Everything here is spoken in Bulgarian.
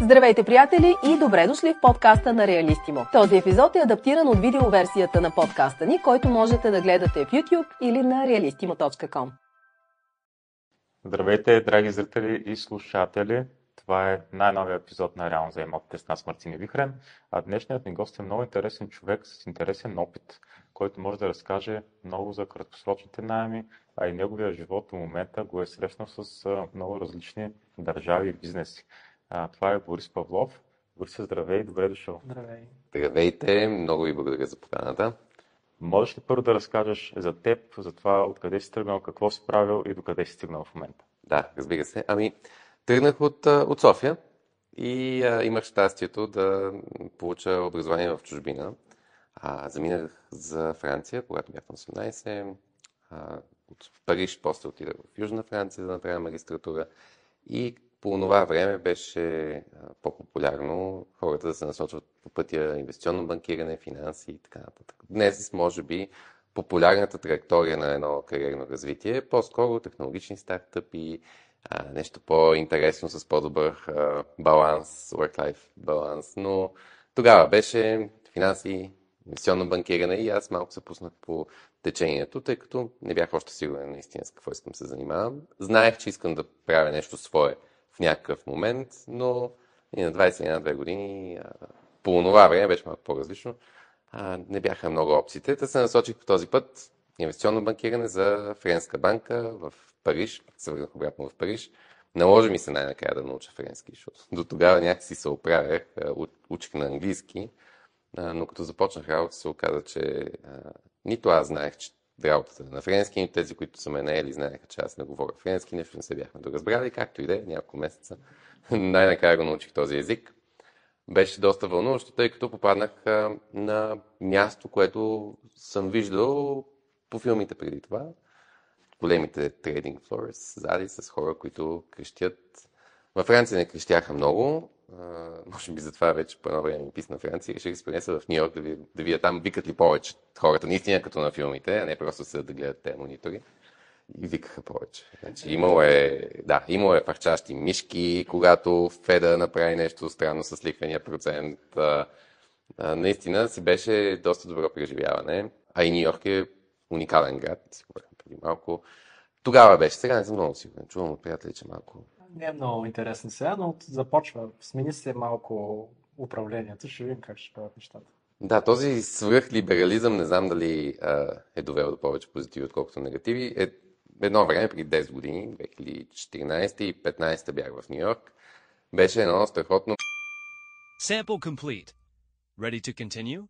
Здравейте, приятели, и добре дошли в подкаста на Реалистимо. Този епизод е адаптиран от видеоверсията на подкаста ни, който можете да гледате в YouTube или на realistimo.com. Здравейте, драги зрители и слушатели! Това е най-новият епизод на Реално за имотите с нас, Мартин и Вихрен. А днешният ни гост е много интересен човек с интересен опит, който може да разкаже много за краткосрочните наеми, а и неговия живот до момента го е срещнал с много различни държави и бизнеси. Това е Борис Павлов. Борис, здравей, добре дошъл. Здравей. Здравейте, много ви благодаря за поканата. Можеш ли първо да разкажеш за теб, за това откъде си тръгнал, какво си правил и докъде си стигнал в момента? Да, разбира се. Тръгнах от София и имах щастието да получа образование в чужбина. Заминах за Франция, когато бях на 18. От Париж после отидах в Южна Франция да направя магистратура. И по това време беше по-популярно хората да се насочват по пътя инвестиционно банкиране, финанси и така нататък. Днес, може би, популярната траектория на едно кариерно развитие е по-скоро технологични стартъпи, нещо по-интересно с по-добър баланс, work-life баланс, но тогава беше финанси, инвестиционно банкиране и аз малко се пуснах по течението, тъй като не бях още сигурен наистина с какво искам да се занимавам. Знаех, че искам да правя нещо свое в някакъв момент, но и на 21-2 години по това време беше малко по-различно. Не бяха много опциите. Та се насочих по този път инвестиционно банкиране за френска банка в Париж. Се върнах обратно в Париж. Наложи ми се най-накрая да науча френски, защото до тогава някакси се оправях, учих на английски, но като започнах работа се оказа, че нито аз знаех, че работата на френски, нито тези, които са ме наели, знаеха, че аз не говоря френски, нещо не се бяхме доразбрали, както и да е, няколко месеца. Най-накрая го научих този език. Беше доста вълнуващо, тъй като попаднах на място, което съм виждал по филмите преди това. Големите трейдинг флорс, зади с хора, които крещят. Във Франция не крещяха много. Може би затова вече по едно време ми писна Франция и реших да се пренеса в Ню Йорк да видя там викат ли повече хората, наистина като на филмите, а не просто се да гледат тези монитори. И викаха повече. Значи, имало е фарчащи мишки, когато Феда направи нещо странно с лихвения процент. Наистина си беше доста добро преживяване. А и Ню Йорк е уникален град, си говорим преди малко. Тогава беше, сега не съм много сигурен. Чувам от приятели, че малко... Не е много интересно сега, но започва. Смени се малко управлението, ще видим как ще правят нещата. Да, този свръхлиберализъм, не знам дали е довел до повече позитиви, отколкото негативи. Едно време, преди 10 години, 2014 и 2015 бях в Ню Йорк, беше едно страхотно... Sample complete. Ready to continue?